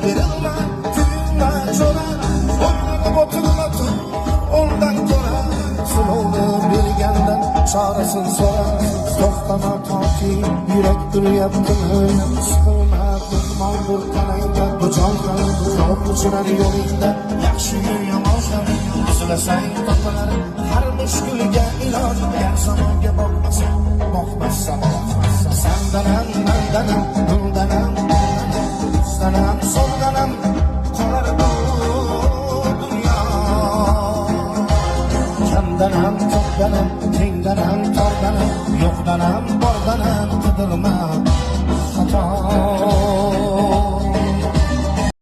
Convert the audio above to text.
berilma, kuyinma cho'ra, o'ynab o'tirma tur, undan ko'ra sinovni bergandan chorasin so'ra. To'xtama toki yurak uryaptimi, siqilma ma'mur tanangda, bu jondan so'p uchirar yo'lingda. Yaxshi yomondan izlasang topalar, har mushkulga iloj. Agar zamonga boqmassan sandanam, mandanam, bundanam, sanam, soldanam qolar bu dunyo. Kamdanam, to'pdanam, tengdanam, tordanam, yo'qdanam, bordanam qidirma xato.